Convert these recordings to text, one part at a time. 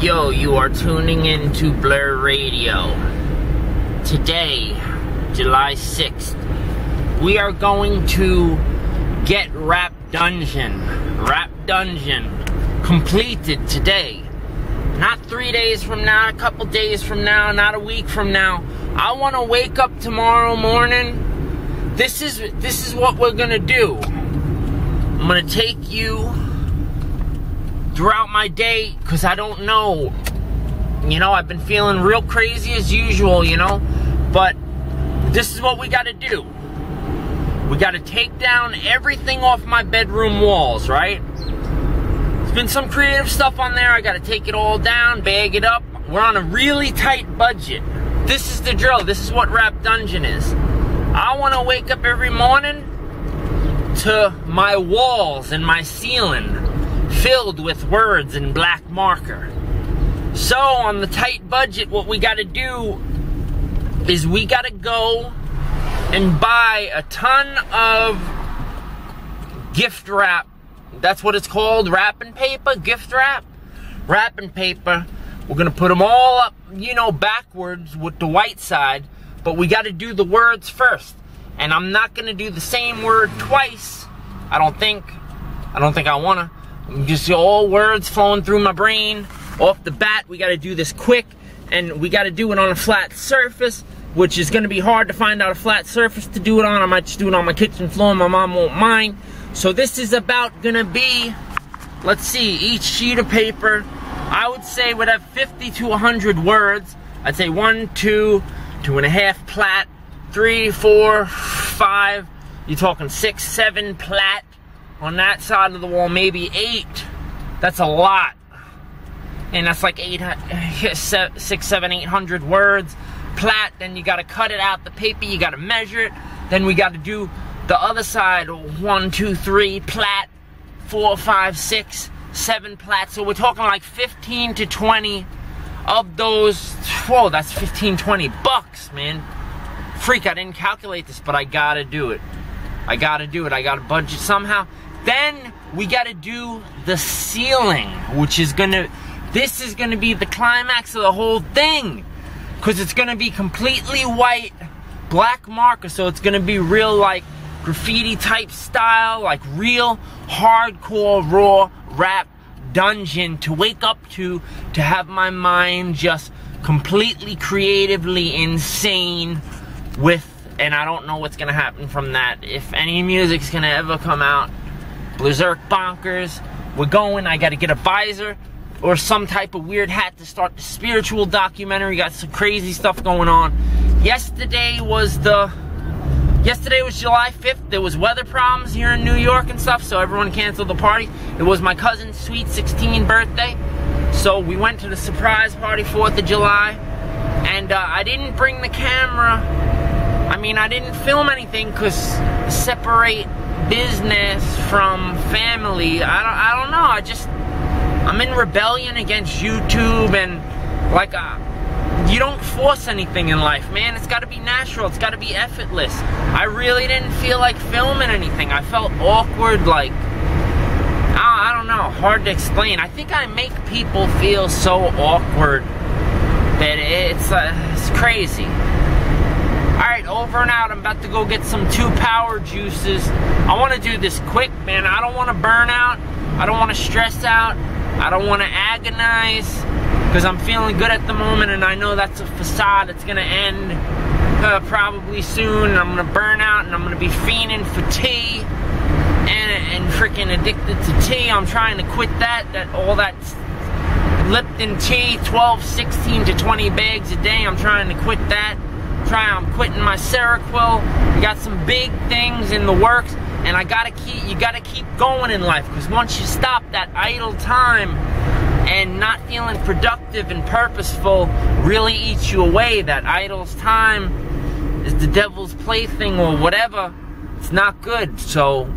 Yo, you are tuning in to Blurz Radio. Today, July 6th, we are going to get Rap Dungeon completed today. Not 3 days from now, a couple days from now, not a week from now. I want to wake up tomorrow morning. This is what we're gonna do. I'm gonna take you throughout my day, because I don't know, I've been feeling real crazy as usual, but this is what we gotta do. We gotta take down everything off my bedroom walls, right? There's been some creative stuff on there. I gotta take it all down, bag it up. We're on a really tight budget. This is the drill. This is what Rap Dungeon is. I wanna wake up every morning to my walls and my ceiling filled with words in black marker. So on the tight budget, what we gotta do is we gotta go and buy a ton of gift wrap. That's what it's called, wrapping paper, gift wrap. Wrapping paper. We're gonna put them all up, backwards with the white side, but we gotta do the words first. And I'm not gonna do the same word twice. I don't think I wanna. Just all words flowing through my brain. Off the bat, we gotta do this quick, and we gotta do it on a flat surface, which is gonna be hard to find out a flat surface to do it on. I might just do it on my kitchen floor, my mom won't mind. So this is about gonna be, let's see, each sheet of paper, I would say would have 50 to 100 words. I'd say 1, 2, 2.5 plat, 3, 4, 5, you're talking 6, 7 plat. On that side of the wall, maybe 8. That's a lot. And that's like 6, 7, 800 words. Plat, then you gotta cut it out the paper, you gotta measure it. Then we gotta do the other side, 1, 2, 3, plat, 4, 5, 6, 7 plat. So we're talking like 15 to 20 of those. Whoa, that's 15, 20 bucks, man. Freak, I didn't calculate this, but I gotta do it. I gotta budget somehow. Then we gotta do the ceiling, this is gonna be the climax of the whole thing. Cause it's gonna be completely white, black marker, so it's gonna be real like graffiti type style, like real hardcore raw rap dungeon to wake up to have my mind just completely creatively insane with. And I don't know what's gonna happen from that. If any music's gonna ever come out, Blurz bonkers. We're going. I gotta get a visor or some type of weird hat to start the spiritual documentary. Got some crazy stuff going on. Yesterday was July 5th. There was weather problems here in New York and stuff, so everyone canceled the party. It was my cousin's sweet 16 birthday, so we went to the surprise party, 4th of July, and I didn't bring the camera. I didn't film anything because separate business from family. I don't know. I'm in rebellion against YouTube, and like you don't force anything in life, man. It's got to be natural. It's got to be effortless. I really didn't feel like filming anything. I felt awkward, like I don't know, hard to explain. I think I make people feel so awkward that it's crazy. Alright, over and out. I'm about to go get some 2 power juices. I want to do this quick, man. I don't want to burn out. I don't want to stress out. I don't want to agonize. Because I'm feeling good at the moment, and I know that's a facade. It's going to end probably soon. And I'm going to burn out, and I'm going to be fiending for tea. And freaking addicted to tea. I'm trying to quit all that Lipton tea, 12, 16 to 20 bags a day. I'm trying to quit that. I'm quitting my Seroquel. We got some big things in the works, and you gotta keep going in life, because once you stop, that idle time and not feeling productive and purposeful really eats you away. That idle time is the devil's plaything or whatever. It's not good. So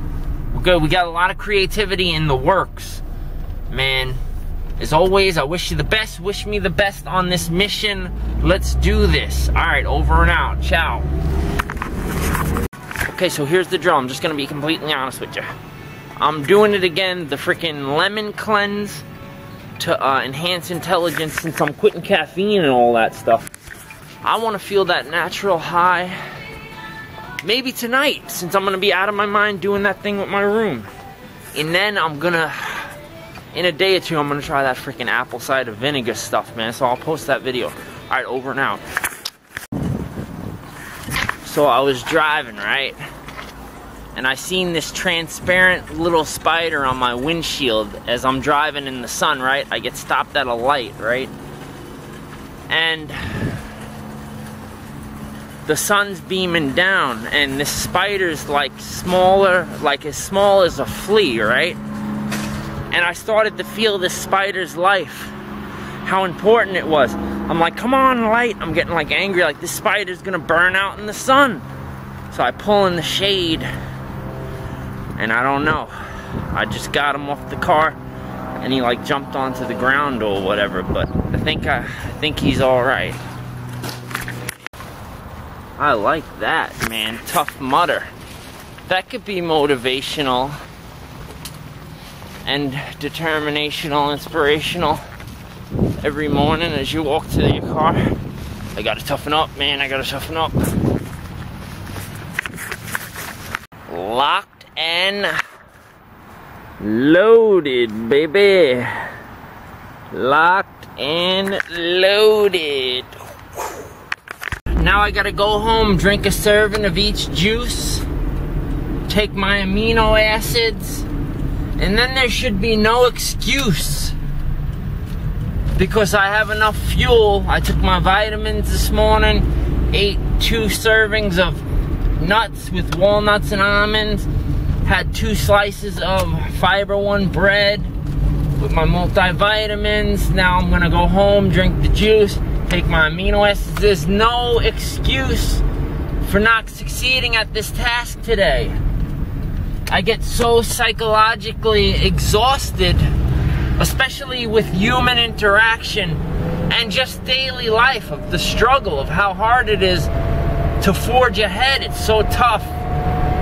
we're good. We got a lot of creativity in the works, man. As always, I wish you the best. Wish me the best on this mission. Let's do this. Alright, over and out. Ciao. Okay, so here's the drill. I'm just going to be completely honest with you. I'm doing it again. The freaking lemon cleanse. to enhance intelligence since I'm quitting caffeine and all that stuff. I want to feel that natural high. Maybe tonight, since I'm going to be out of my mind doing that thing with my room. And then I'm going to, in a day or two, I'm going to try that freaking apple cider vinegar stuff, man. So I'll post that video. Alright, over and out. So I was driving, right? And I seen this transparent little spider on my windshield as I'm driving in the sun, right? I get stopped at a light, right? And the sun's beaming down, and this spider's like smaller, like as small as a flea, right? And I started to feel this spider's life, how important it was. I'm like, come on, light. I'm getting like angry, like this spider's gonna burn out in the sun. So I pull in the shade, and I don't know. I just got him off the car, and he like jumped onto the ground or whatever. But I think he's all right. I like that, man. Tough Mudder. That could be motivational and determinational, inspirational. Every morning as you walk to your car, I gotta toughen up, man. I gotta toughen up. Locked and loaded, baby. Locked and loaded. Now I gotta go home, drink a serving of each juice, take my amino acids, and then there should be no excuse because I have enough fuel. I took my vitamins this morning, ate 2 servings of nuts with walnuts and almonds, had 2 slices of Fiber One bread with my multivitamins. Now I'm gonna go home, drink the juice, take my amino acids. There's no excuse for not succeeding at this task today. I get so psychologically exhausted, especially with human interaction and just daily life, of the struggle of how hard it is to forge ahead. It's so tough.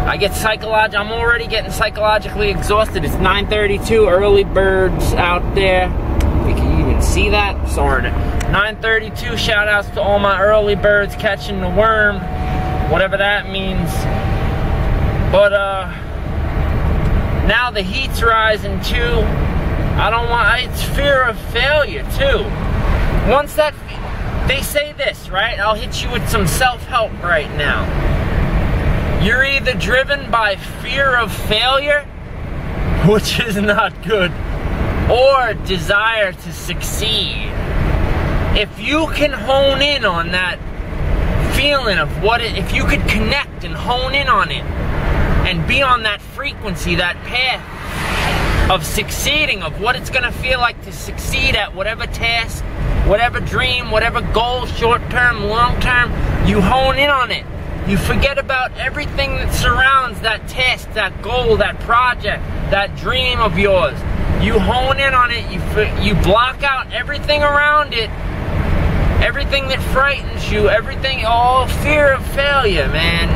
I'm already getting psychologically exhausted. It's 9:32, early birds out there. We can even see that. Sorry. 9:32, shout outs to all my early birds catching the worm, whatever that means. But now the heat's rising too. It's fear of failure too. Once that, they say this, right? I'll hit you with some self-help right now. You're either driven by fear of failure, which is not good, or desire to succeed. If you can hone in on that feeling of if you could connect and hone in on it and be on that frequency, that path of succeeding, of what it's gonna feel like to succeed at whatever task, whatever dream, whatever goal, short-term, long-term, you hone in on it. You forget about everything that surrounds that task, that goal, that project, that dream of yours. You hone in on it, you block out everything around it, everything that frightens you, everything, all fear of failure, man.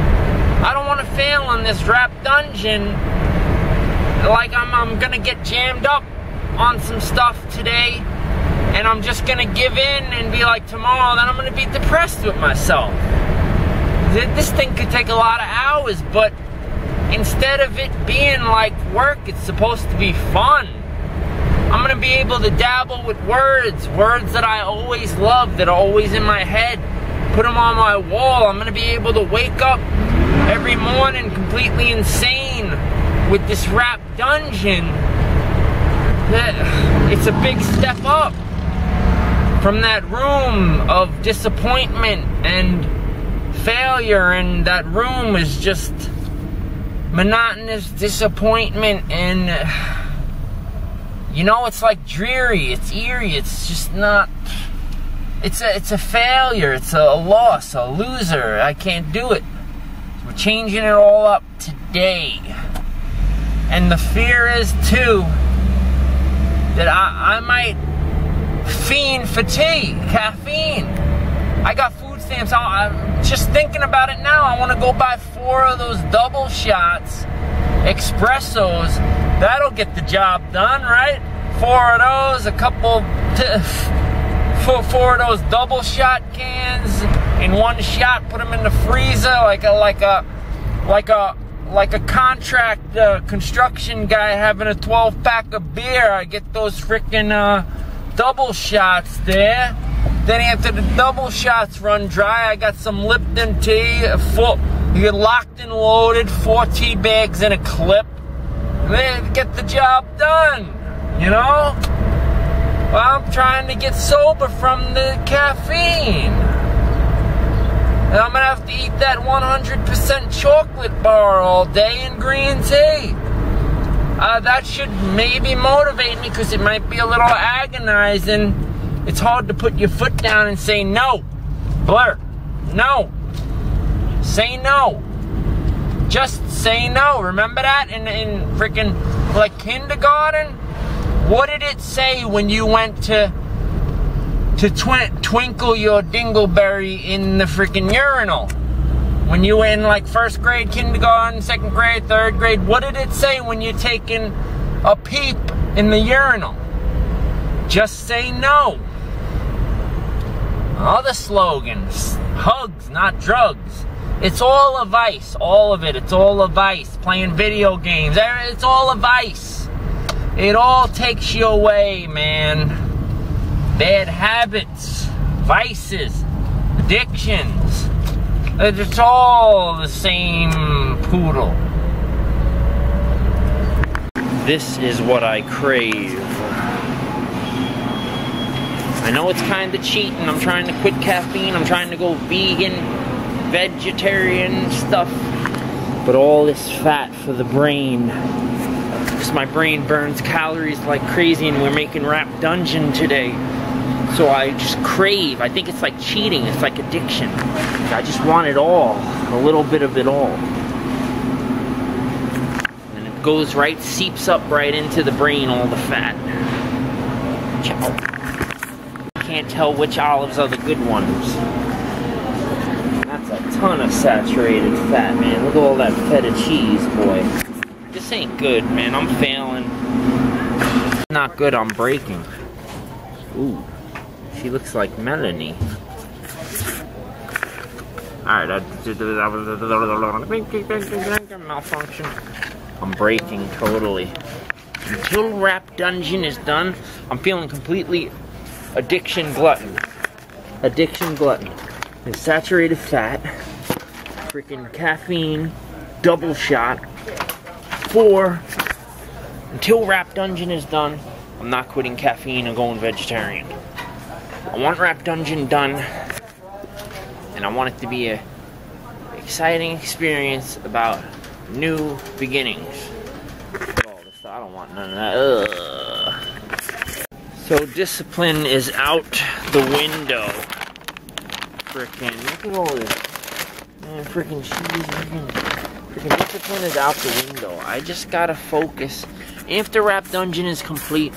I don't want to fail in this rap dungeon. Like I'm gonna get jammed up on some stuff today, and I'm just gonna give in and be like, tomorrow, then I'm gonna be depressed with myself. This thing could take a lot of hours, but instead of it being like work, it's supposed to be fun. I'm gonna be able to dabble with words that I always love, that are always in my head, put them on my wall. I'm gonna be able to wake up every morning completely insane with this rap dungeon. It's a big step up from that room of disappointment and failure, and that room is just monotonous disappointment, and you know, it's like dreary, it's eerie, it's just not, it's a failure, it's a loss, a loser. I can't do it. We're changing it all up today. And the fear is too that I might fiend for tea, caffeine. I got food stamps. I'm just thinking about it now. I want to go buy 4 of those double shots, espressos. That'll get the job done, right? 4 of those, a couple, 4 of those double shot cans in one shot. Put them in the freezer like a contract construction guy having a 12-pack of beer. I get those freaking double shots there. Then after the double shots run dry, I got some Lipton tea, you get locked and loaded, 4 tea bags in a clip. Then get the job done, you know? Well, I'm trying to get sober from the caffeine. And I'm gonna have to eat that 100% chocolate bar all day and green tea. That should maybe motivate me, because it might be a little agonizing. It's hard to put your foot down and say no. Blur, no. Say no. Just say no. Remember that in freaking like kindergarten? What did it say when you went to twinkle your dingleberry in the freaking urinal? When you were in like 1st grade, kindergarten, 2nd grade, 3rd grade, what did it say when you're taking a peep in the urinal? Just say no. Other slogans, hugs, not drugs. It's all a vice, all of it. It's all a vice. Playing video games, it's all a vice. It all takes you away, man. Bad habits, vices, addictions. It's all the same poodle. This is what I crave. I know it's kind of cheating. I'm trying to quit caffeine. I'm trying to go vegan, vegetarian stuff. But all this fat for the brain. Because my brain burns calories like crazy, and we're making Rap Dungeon today. So I just crave. I think it's like cheating. It's like addiction. I just want it all. A little bit of it all. And it goes right, seeps up right into the brain, all the fat. Ciao. Can't tell which olives are the good ones. That's a ton of saturated fat, man. Look at all that feta cheese, boy. This ain't good, man. I'm failing. Not good, I'm breaking. Ooh. She looks like Melanie. Alright, malfunction. I'm breaking totally. Until Rap Dungeon is done, I'm feeling completely addiction glutton. Addiction glutton. And saturated fat. Freaking caffeine. Double shot. 4. Until Rap Dungeon is done, I'm not quitting caffeine and going vegetarian. I want Rap Dungeon done, and I want it to be a exciting experience about new beginnings. All this stuff, I don't want none of that. Ugh. So discipline is out the window. Frickin', look at all this. Man, frickin' cheese, frickin' discipline is out the window. I just gotta focus. After Rap Dungeon is complete,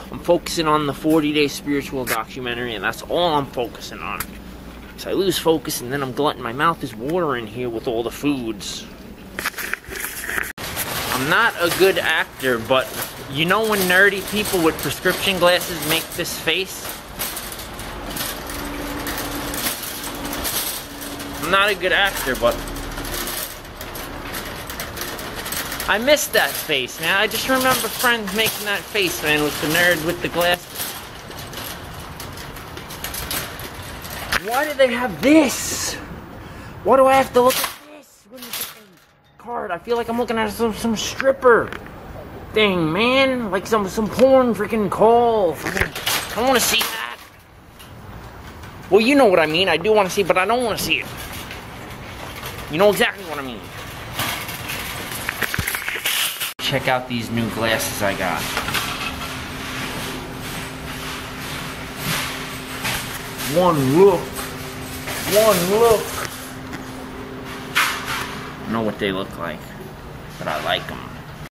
I'm focusing on the 40-day spiritual documentary, and that's all I'm focusing on. So I lose focus, and then I'm glutting. My mouth is watering here with all the foods. I'm not a good actor, but you know when nerdy people with prescription glasses make this face? I'm not a good actor, but I miss that face, man. I just remember friends making that face, man, with the nerd with the glasses. Why do they have this? Why do I have to look at this when you get the card? I feel like I'm looking at some stripper thing, man. Like some porn freaking call. I don't want to see that. Well, you know what I mean. I do want to see it, but I don't want to see it. You know exactly what I mean. Check out these new glasses I got. One look. One look. I don't know what they look like, but I like them.